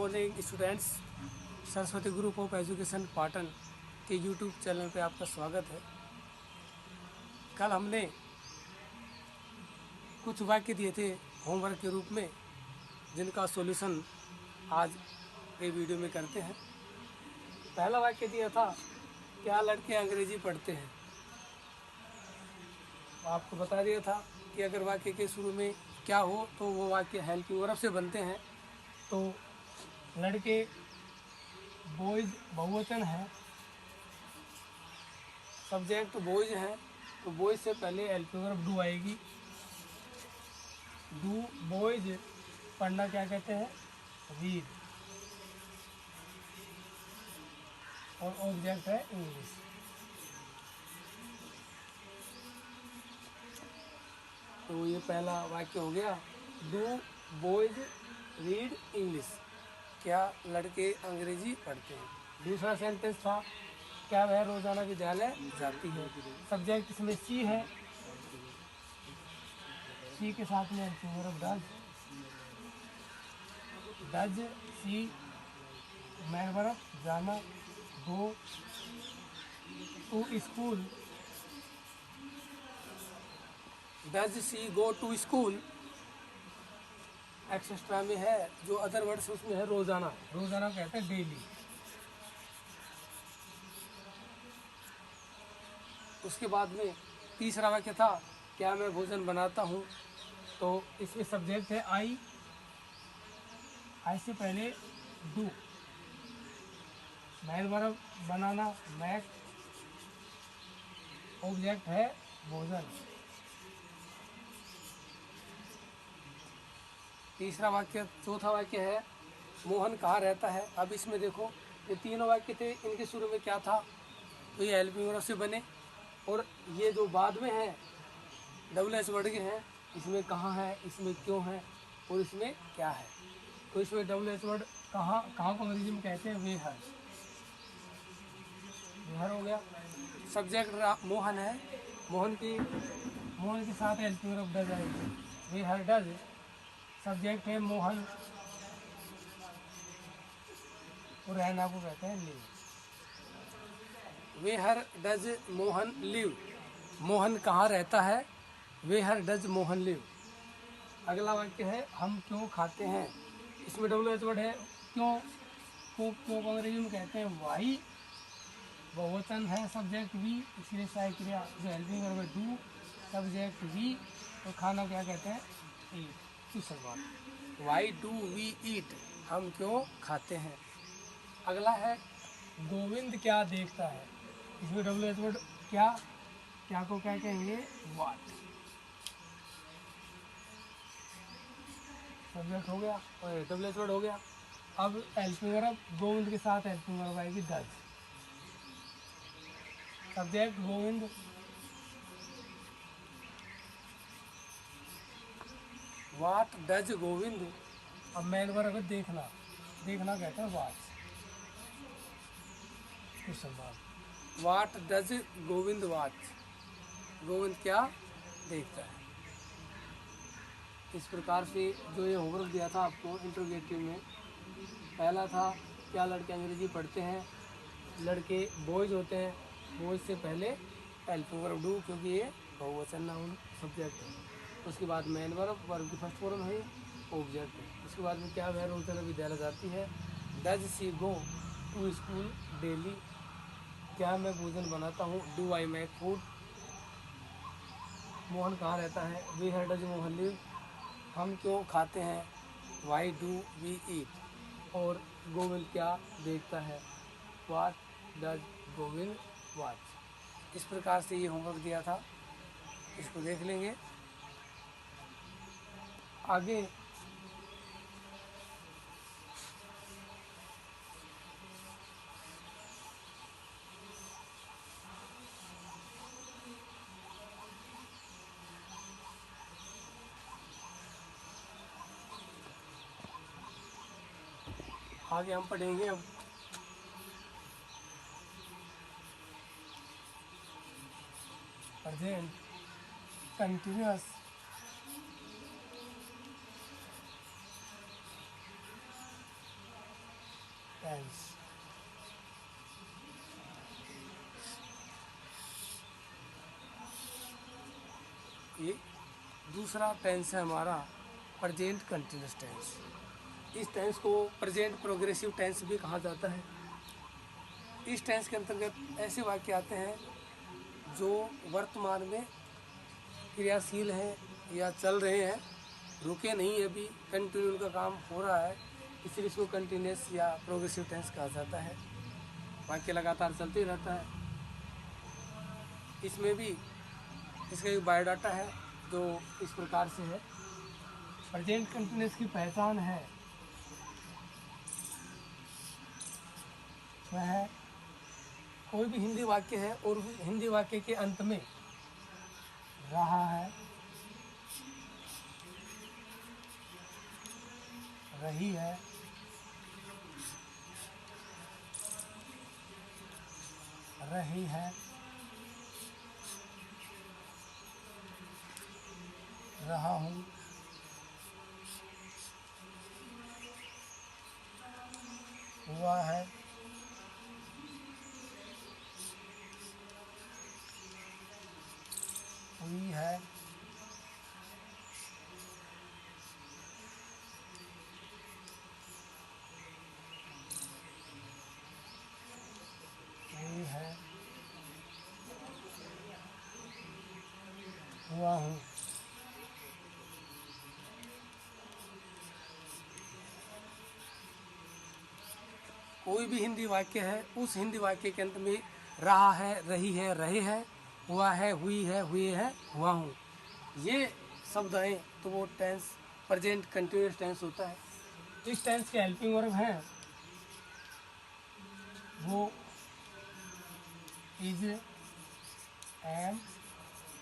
Morning students. Saraswati group of education Patan के YouTube channel पे आपका स्वागत है। कल हमने कुछ वाक्य दिए थे होमवर्क के रूप में, जिनका सॉल्यूशन आज के वीडियो में करते हैं। पहला वाक्य दिया था, क्या लड़के अंग्रेजी पढ़ते हैं। आपको बता दिया था कि अगर वाक्य के शुरू में क्या हो तो वो वाक्य हेल्पिंग वर्ब से बनते हैं। तो लड़के बॉयज बहुवचन है, सब्जेक्ट बॉयज है, तो बॉयज से पहले हेल्पिंग वर्ब डू आएगी। डू बॉयज पढ़ना क्या कहते हैं, रीड, और ऑब्जेक्ट है इंग्लिश। तो ये पहला वाक्य हो गया, डू बॉयज रीड इंग्लिश, क्या लड़के अंग्रेजी पढ़ते हैं। दूसरा सेंटेंस था, क्या वह रोजाना विद्यालय जाती है। सब्जेक्ट इसमें सी है, सी के साथ में helping verb does she, main verb जाना, go to school, does she go to school. Etcetera में है जो अदर वर्ड्स उसमें है रोजाना, रोजाना कहते हैं डेली। उसके बाद में तीसरा वाक्य था, क्या मैं भोजन बनाता हूँ। तो इसमें सब्जेक्ट है आई, आई से पहले डू, मैन वर्ब बनाना मैक, ऑब्जेक्ट है भोजन। तीसरा वाक्य, चौथा वाक्य है, मोहन कहाँ रहता है। अब इसमें देखो, ये तीनों वाक्य थे, इनके शुरू में क्या था, तो ये हेल्पिंग वर्ब से बने। और ये जो बाद में है डबल एच वर्ड के हैं, इसमें कहाँ है, इसमें क्यों है, और इसमें क्या है। तो इसमें डबल एच वर्ड कहाँ को अंग्रेजी में कहते हैं, वेहर, वेहर हो गया। सब्जेक्ट मोहन है, मोहन के साथ हेल्पिंग वर्ब डज आएगी, वेहर डज। सब्जेक्ट है मोहन, और रहना को कहते हैं live. वेहर does Mohan live, Mohan कहाँ रहता है, वेहर डज मोहन लिव। अगला वाक्य है, हम क्यों खाते हैं। इसमें डब्ल्यू एच वर्ड है, क्यों को अंग्रेजी में कहते हैं वाई, बहुवचन है, सब्जेक्ट वी, इसलिए सहायक क्रिया जो हेल्पिंग वर्ब है डू, सब्जेक्ट वी, और खाना क्या कहते हैं, ईट की शुरुआत। वाई डू वी ईट, हम क्यों खाते हैं। अगला है, गोविंद क्या देखता है। इसमें डब्ल्यू एच वर्ड क्या को क्या कहेंगे, वाट, सब्जेक्ट हो गया और डब्ल्यू एच वर्ड हो गया। अब हेल्पिंग वर्ब गोविंद के साथ हेल्पिंग वर्ब आएगी does, subject Govind, what does Govind. अब मैन वर्ब देखना, देखना कहते हैं watch, what does Govind watch, Govind क्या देखता है। इस प्रकार से जो ये होमवर्क दिया था आपको इंट्रोगेटिव में, पहला था, क्या लड़के अंग्रेजी पढ़ते हैं। लड़के बॉयज होते हैं, बॉयज से पहले हेल्पिंग वर्ब डू, क्योंकि ये बहुवचन नाउन सब्जेक्ट है। उसके बाद मैन वर्ब की फर्स्ट फॉर्म है, ऑब्जेक्ट है। उसके बाद में क्या वह रोजाना विद्यालय जाती है। Does she go to school daily, क्या मैं भोजन बनाता हूँ, do I make food. Mohan कहाँ रहता है, वेयर डज मोहन लिव, हम क्यों खाते हैं, वाई डू वी ईट। और गोविंद क्या देखता है, वाट डज गोविंद वाच। इस प्रकार से ये होमवर्क दिया था, इसको देख लेंगे। आगे हम पढ़ेंगे अब प्रेजेंट कंटिन्यूअस, टेंस। ये दूसरा टेंस है हमारा प्रेजेंट कंटिन्यूस टेंस। इस टेंस को प्रेजेंट प्रोग्रेसिव टेंस भी कहा जाता है। इस टेंस के अंतर्गत ऐसे वाक्य आते हैं जो वर्तमान में क्रियाशील हैं या चल रहे हैं, रुके नहीं, अभी कंटिन्यू उनका काम हो रहा है, इसलिए इसको कंटिन्यूस या प्रोग्रेसिव टेंस कहा जाता है। वाक्य लगातार चलते ही रहता है। इसमें भी इसका एक बायोडाटा है जो इस प्रकार से है। प्रेजेंट कंटिन्यूस की पहचान है वह कोई भी हिंदी वाक्य है और उस हिंदी वाक्य के अंत में रहा है, रही है, रही है, रहा हूँ, हुआ है, हुई है, हुई है, हुआ हूँ। कोई भी हिंदी वाक्य है, उस हिंदी वाक्य के अंत में रहा है, रही है, रहे हैं, हुआ है, हुई है, हुए हैं, हुआ हूँ, ये शब्द आए तो वो टेंस प्रेजेंट कंटिन्यूस टेंस होता है। इस टेंस के हेल्पिंग वर्ब हैं वो इज, एम,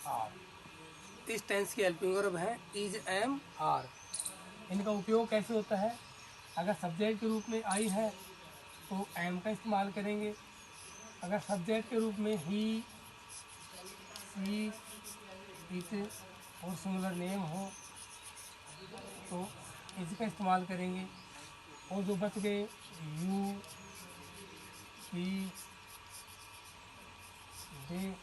आर। इस टेंस की हेल्पिंग वर्ब है इज, एम, आर। इनका उपयोग कैसे होता है? अगर सब्जेक्ट के रूप में आई है तो एम का इस्तेमाल करेंगे। अगर सब्जेक्ट के रूप में ही, सी, इट और सिंगुलर नेम हो तो इज का इस्तेमाल करेंगे। और जो बच गए यू, ही, दे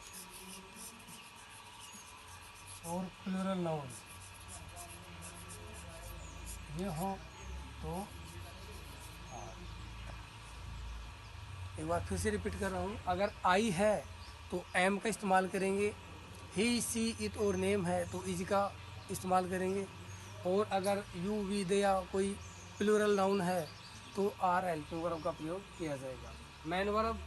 और प्लूरल नाउन ये हो तो एक बार फिर से रिपीट कर रहा हूँ। अगर आई है तो एम का इस्तेमाल करेंगे। ही, सी, इट और नेम है तो इज का इस्तेमाल करेंगे। और अगर यू, वी, दे या कोई प्लूरल नाउन है तो आर हेल्पिंग वर्ब का प्रयोग किया जाएगा। मैन वर्ब,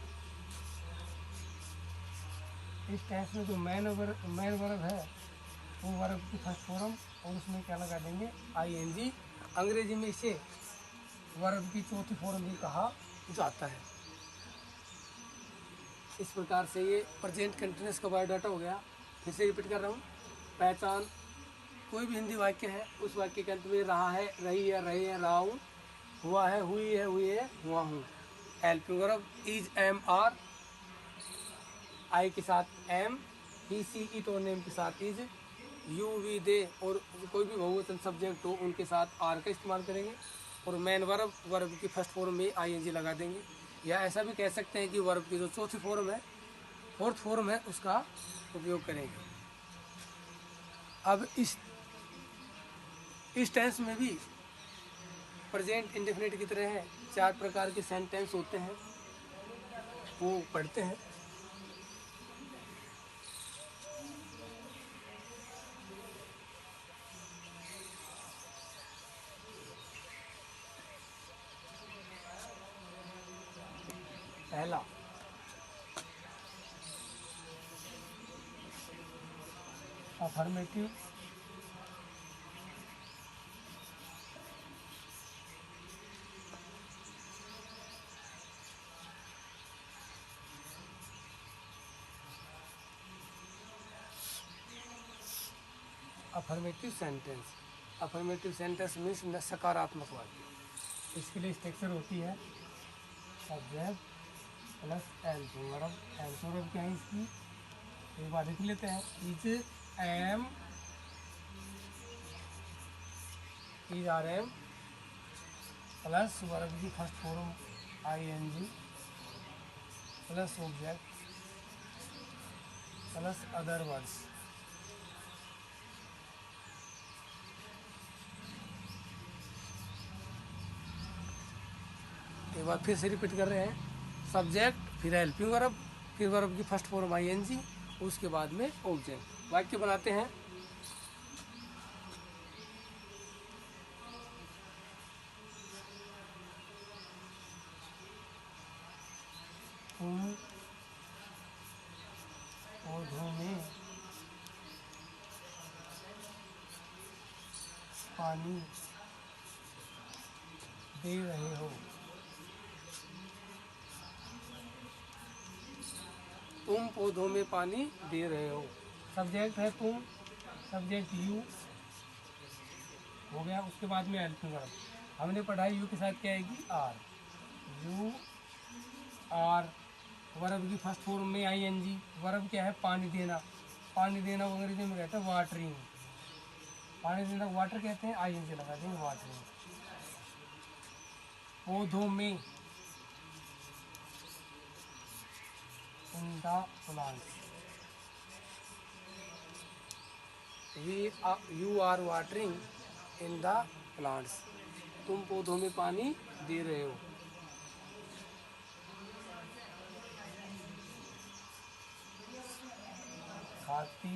इस टेंस में जो मैन वर्ब है वो वर्ब की फर्स्ट फॉर्म और उसमें क्या लगा देंगे, आईएनजी। अंग्रेजी में इसे वर्ब की चौथी फॉर्म भी कहा जाता है। इस प्रकार से ये प्रेजेंट कंटिन्यूस का बायोडाटा हो गया। फिर से रिपीट कर रहा हूँ। पहचान, कोई भी हिंदी वाक्य है उस वाक्य के अंत में रहा है, रही है, रहे हैं, रहा हूँ, हुआ है, हुई है, हुए है, हुआ हूँ। Helping verb is, am, are. I के साथ एम, ही, सी, इट और नेम के साथ इज, यू, वी, दे और कोई भी बहुवचन सब्जेक्ट हो उनके साथ आर का इस्तेमाल करेंगे। और मैन वर्ब की फर्स्ट फॉर्म में आईएनजी लगा देंगे। या ऐसा भी कह सकते हैं कि वर्ब की जो चौथी फॉर्म है, फोर्थ फॉर्म है, उसका उपयोग करेंगे। अब इस टेंस में भी प्रेजेंट इंडेफिनिट की तरह है, 4 प्रकार के सेंटेंस होते हैं, वो पढ़ते हैं। पहला, affirmative affirmative sentence. Affirmative sentence means सकारात्मक वाक्य। इसके लिए स्ट्रक्चर होती है subject plus helping verb. Helping verb क्या है इसकी, एक बार देख लेते हैं। Is, am, is, are, am plus verb की first form ing plus object plus other words. एक बार फिर से रिपीट कर रहे हैं, सब्जेक्ट फिर हेल्पिंग वर्ब फिर वर्ब की फर्स्ट फॉर्म ing उसके बाद में ऑब्जेक्ट। वाक्य बनाते हैं। तुम पौधों में पानी दे रहे हो। तुम पौधों में पानी दे रहे हो। सब्जेक्ट है तुम, सब्जेक्ट यू हो गया। उसके बाद में हेल्पिंग वर्ब हमने पढ़ाई, यू के साथ क्या आएगी आर। यू आर वर्ब की फर्स्ट फॉर्म में ing। वर्ब क्या है पानी देना। पानी देना को अंग्रेजी में कहते हैं वाटरिंग। पानी देना वाटर कहते हैं, ing लगा देंगे वाटरिंग। पौधों में in the plants। you are watering in the plants। तुम पौधों में पानी दे रहे हो। हाथी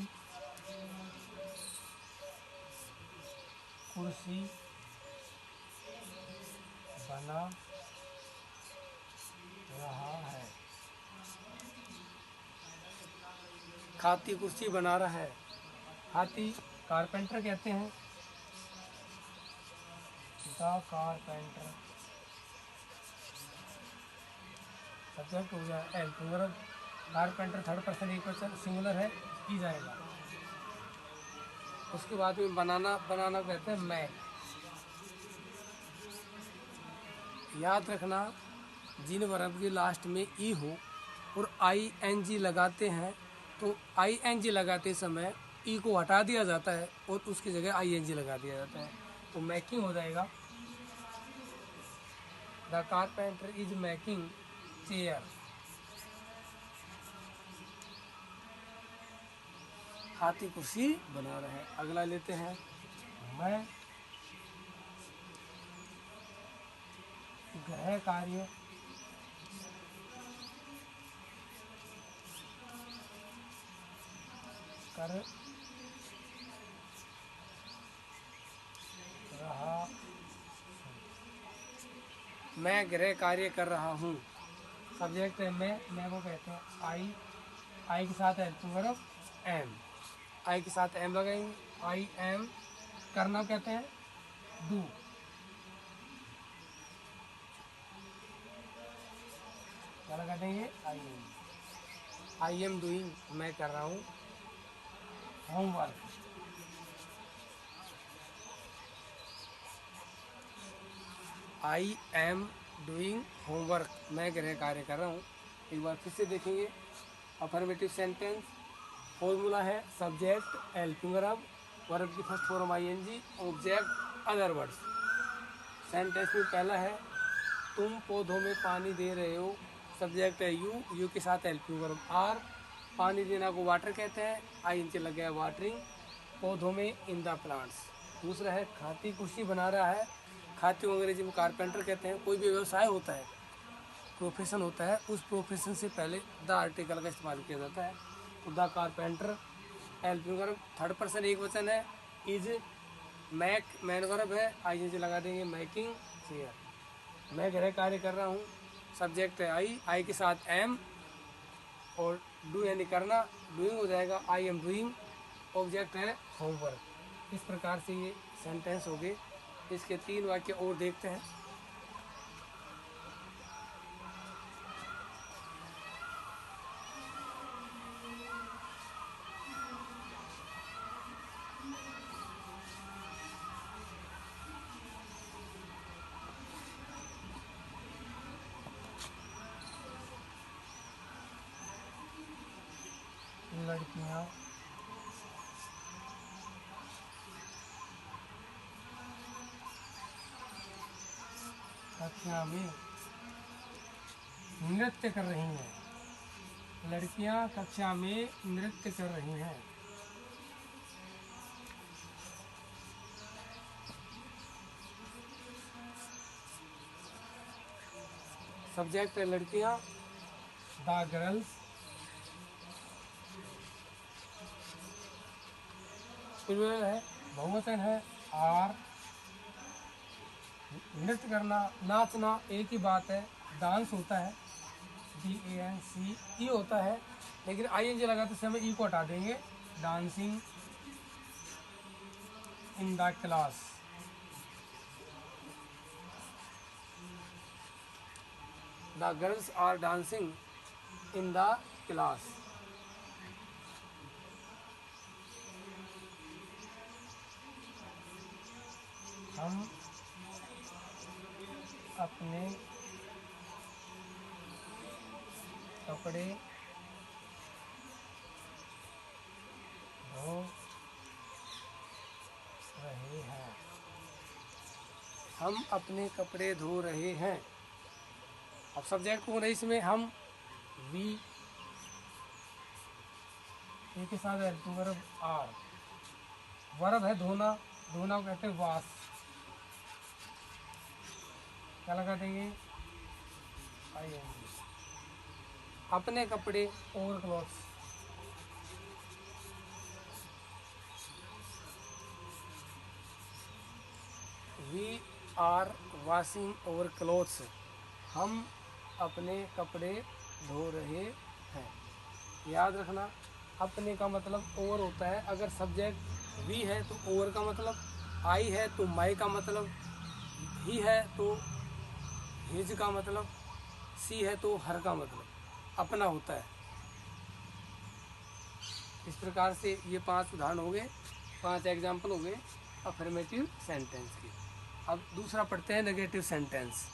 कुर्सी बना रहा है। हाथी कुर्सी बना रहा है। हाथी कारपेंटर कहते हैं, द कारपेंटर। सब्जेक्ट हो गया helping verb. Carpenter third person एक पर्सन सिंगुलर है, की जाएगा। उसके बाद में बनाना, बनाना कहते हैं मैक। याद रखना, जिन वर्ब के लास्ट में ई हो और ing लगाते हैं तो ing लगाते समय ई को हटा दिया जाता है और उसकी जगह ing लगा दिया जाता है, तो मैकिंग हो जाएगा। The carpenter is making chair. हाथी कुर्सी बना रहे हैं। अगला लेते हैं, मैं गृह कार्य कर रहा हूँ। मैं गृह कार्य कर रहा हूँ। सब्जेक्ट है मैं को कहते हैं आई के साथ हेल्पिंग वर्ब एम। आई के साथ एम लगाएंगे। आई एम करना कहते हैं डू। क्या लगा देंगे आई एम डूइंग, मैं कर रहा हूँ homework. I am doing homework, मैं गृह कार्य कर रहा हूँ। एक बार फिर से देखेंगे, अफर्मेटिव सेंटेंस फॉर्मूला है सब्जेक्ट हेल्पिंग वर्ब, वर्ब की first form ing, object other words. Sentence में पहला है तुम पौधों में पानी दे रहे हो। सब्जेक्ट है यू के साथ हेल्पिंग वर्ब आर। पानी देना को वाटर कहते हैं, ing लग गया वाटरिंग। पौधों में इन द प्लांट्स। दूसरा है हाथी कुर्सी बना रहा है। हाथी को अंग्रेजी में कारपेंटर कहते हैं। कोई भी व्यवसाय होता है, प्रोफेशन होता है, उस प्रोफेशन से पहले द आर्टिकल का इस्तेमाल किया जाता है। तो the carpenter helping verb third person एक वचन है, इज मैक मैन वर्ब है, ing लगा देंगे मैकिंग चेयर। मैं गृह कार्य कर रहा हूँ। सब्जेक्ट है आई के साथ एम और डू यानी करना, डूइंग हो जाएगा आई एम डूइंग। ऑब्जेक्ट है होमवर्क। इस प्रकार से ये सेंटेंस हो गए। इसके 3 वाक्य और देखते हैं। लड़कियां कक्षा में नृत्य कर रही हैं। लड़कियां कक्षा में नृत्य कर रही हैं। सब्जेक्ट है लड़कियां, द गर्ल्स। प्लूरल है, बहुवचन है, आर। नृत्य करना, नाचना एक ही बात है। डांस होता है, DANCE होता है, लेकिन ING लगाते समय ई को हटा देंगे। Dancing in the class. The girls are dancing in the class. हम अपने कपड़े धो रहे हैं। हम अपने कपड़े धो रहे हैं। अब सब्जेक्ट कौन है इसमें? हम, वी, एक के साथ है टू वर्ब आर। वर्ब है धोना, धोना को कहते हैं वाश। क्या लगा देंगे? ING। अपने कपड़े और क्लॉथ्स। वी आर वॉशिंग और क्लॉथ्स। हम अपने कपड़े धो रहे हैं। याद रखना, अपने का मतलब और होता है। अगर सब्जेक्ट वी है तो और का मतलब, आई है तो माई का मतलब, ही है तो हिज का मतलब, सी है तो हर का मतलब अपना होता है। इस प्रकार से ये 5 उदाहरण हो गए, 5 एग्जाम्पल हो गए अफर्मेटिव सेंटेंस के। अब दूसरा पढ़ते हैं, नेगेटिव सेंटेंस।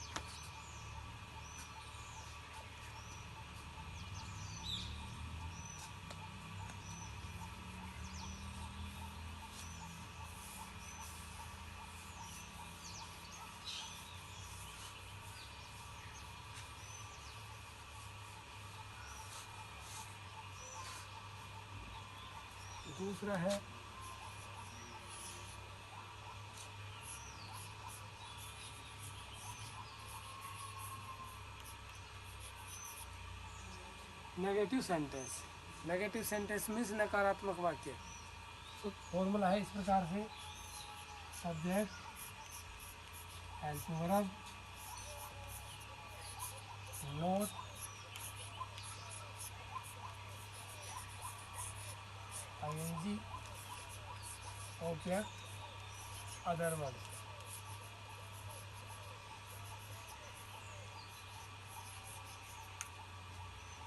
दूसरा है negative sentence. Negative sentence means नकारात्मक वाक्य। तो फॉर्मूला है इस प्रकार से, subject helping verb, note, ING, object, other verb.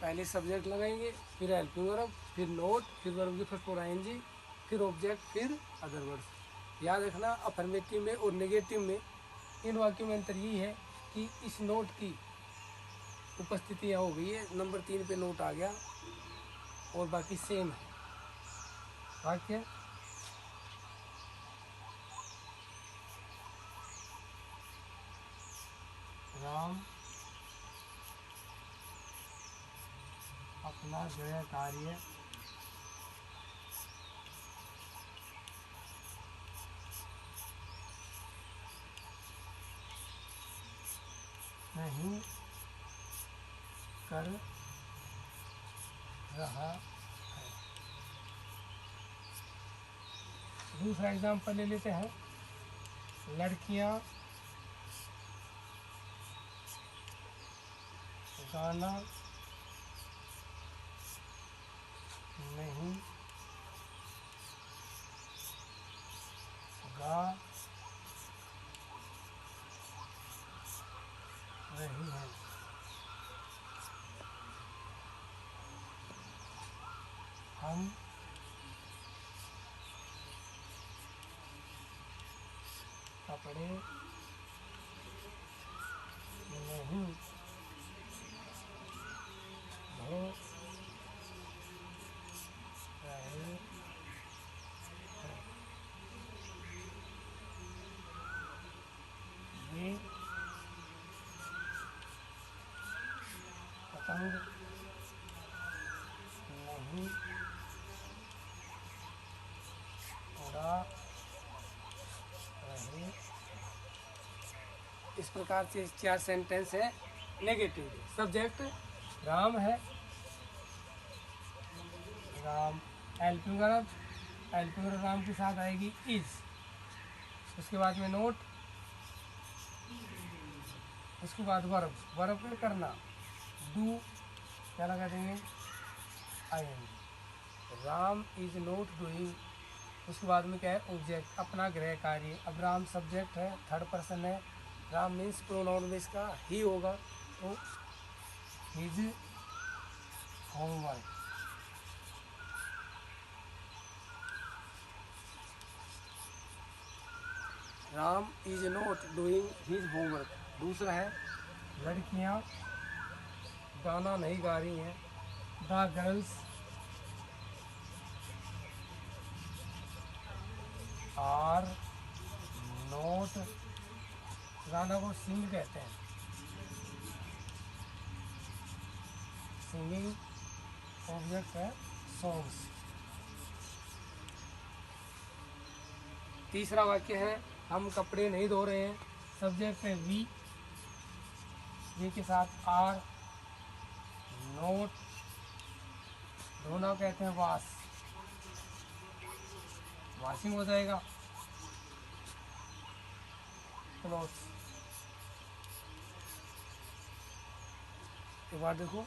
पहले सब्जेक्ट लगाएंगे, फिर हेल्पिंग वर्ब, फिर नोट, फिर वर्ब की फर्स्ट फॉर्म ING, फिर ऑब्जेक्ट, फिर अदर वर्ब। याद रखना, अफर्मेटिव में और नेगेटिव में इन वाक्यों में अंतर यही है कि इस नोट की उपस्थिति यहाँ हो गई है, नंबर 3 पे नोट आ गया, और बाकी सेम है वाक्य। राम अपना गृह कार्य नहीं कर रहा है। दूसरा एग्जाम्पल ले लेते हैं, लड़कियां गाना नहीं गा रही हैं। हम कपड़े नहीं धो रहे हैं। ये संग नहीं उड़ा रहे। इस प्रकार से 4 सेंटेंस है नेगेटिव। सब्जेक्ट राम है, Ram helping verb, helping verb Ram के साथ आएगी इज। उसके बाद में नोट, उसके बाद वर्ब, वर्ब पे करना डू, क्या लगा देंगे ING. Ram is not doing. उसके बाद में क्या है ऑब्जेक्ट, अपना गृह कार्य। अब राम सब्जेक्ट है, थर्ड पर्सन है, राम मीन्स प्रोनाउन में इसका ही होगा, तो his homework. Ram is not doing his homework. दूसरा है लड़कियां गाना नहीं गा रही हैं, द गर्ल्स आर नॉट। गाना को सिंग कहते हैं, सिंगिंग ऑब्जेक्ट है सॉन्ग्स। तीसरा वाक्य है हम कपड़े नहीं धो रहे हैं, सब्जेक्ट है वी के साथ आर नोट। धोना कहते हैं वाश, वॉशिंग हो जाएगा क्लोथ्स। के बाद देखो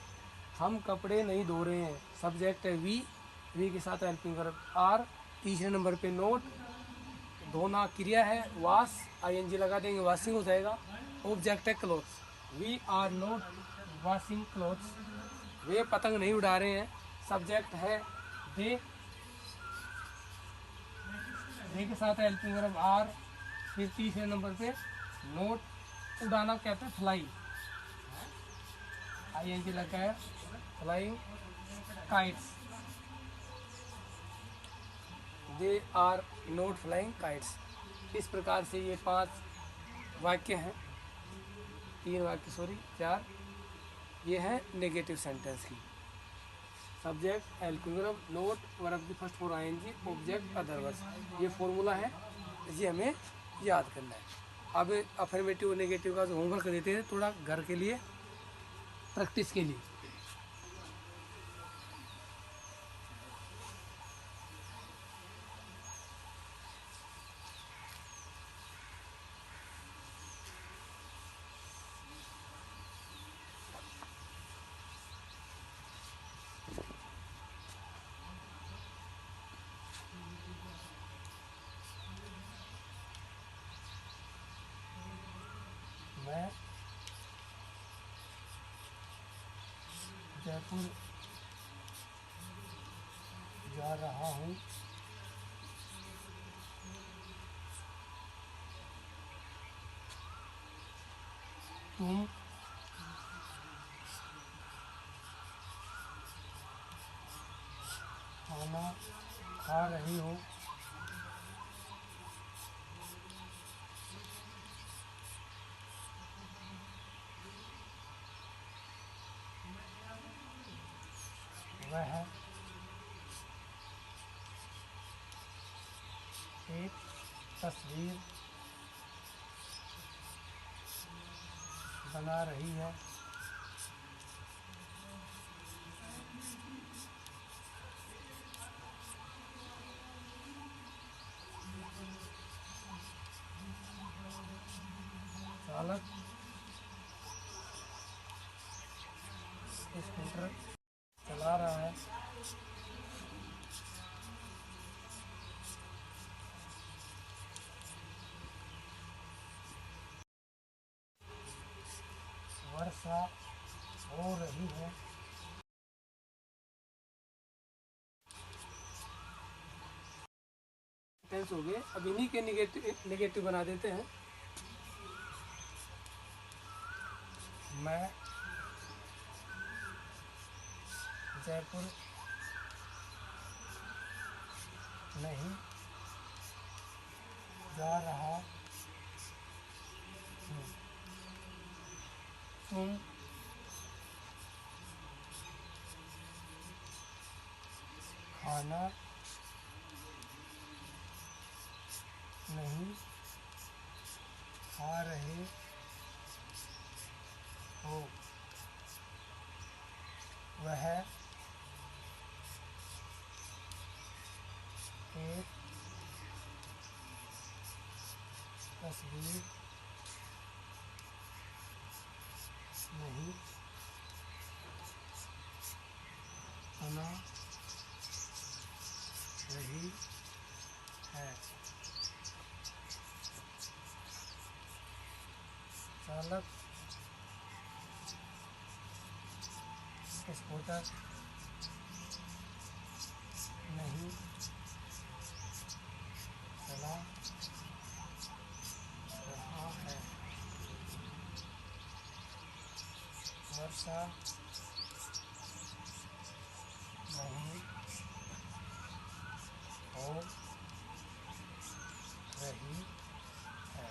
हम कपड़े नहीं धो रहे हैं, सब्जेक्ट है वी के साथ हेल्पिंग वर्ब आर। तीसरे नंबर पे नोट, धोना क्रिया है, वॉश आईएनजी लगा देंगे, वॉशिंग हो जाएगा। ऑब्जेक्ट है clothes, we are not washing clothes. वे पतंग नहीं उड़ा रहे हैं, सब्जेक्ट है दे के साथ हेल्पिंग वर्ब आर। फिर तीसरे नंबर पे नोट, उड़ाना कहते हैं फ्लाई, आईएनजी लगा है, flying kites. They are not flying kites. इस प्रकार से ये 5 वाक्य हैं, 3 वाक्य सॉरी 4, ये है नेगेटिव सेंटेंस की। Subject helping verb, not, verb की first form ING, object other verbs. ये फॉर्मूला है, ये हमें याद करना है। अब अफर्मेटिव और नेगेटिव का जो होमवर्क देते हैं थोड़ा घर के लिए प्रैक्टिस के लिए। मैं जयपुर जा रहा हूँ, तुम खाना खा रही हो, वह एक तस्वीर बना रही है, चालक स्कूटर चला रहा है, वर्षा हो रही है, टेंस हो गए। अब इन्हीं के नेगेटिव बना देते हैं। मैं जयपुर नहीं जा रहा हूँ, तुम खाना नहीं खा रहे हो, वह एक तस्वीर नहीं बना रही है। चालक स्कूटर नहीं चला रहा है। वर्षा नहीं हो रही है।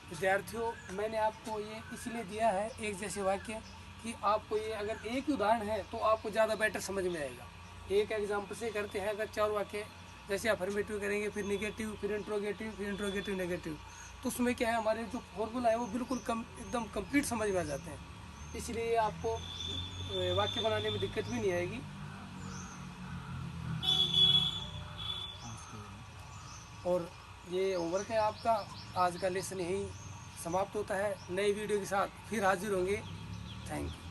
विद्यार्थियों, मैंने आपको ये इसलिए दिया है एक जैसे वाक्य कि आपको ये अगर एक ही उदाहरण है तो आपको ज़्यादा बेटर समझ में आएगा। एक एग्जाम्पल से करते हैं, अगर 4 वाक्य जैसे अफर्मेटिव करेंगे, फिर निगेटिव, फिर इंट्रोगेटिव, नेगेटिव, तो उसमें क्या है, हमारे जो फॉर्मूला है वो बिल्कुल एकदम कंप्लीट समझ में आ जाते हैं। इसलिए आपको वाक्य बनाने में दिक्कत भी नहीं आएगी। और ये होमवर्क है आपका। आज का लेसन यही समाप्त होता है। नई वीडियो के साथ फिर हाजिर होंगे। Thank you.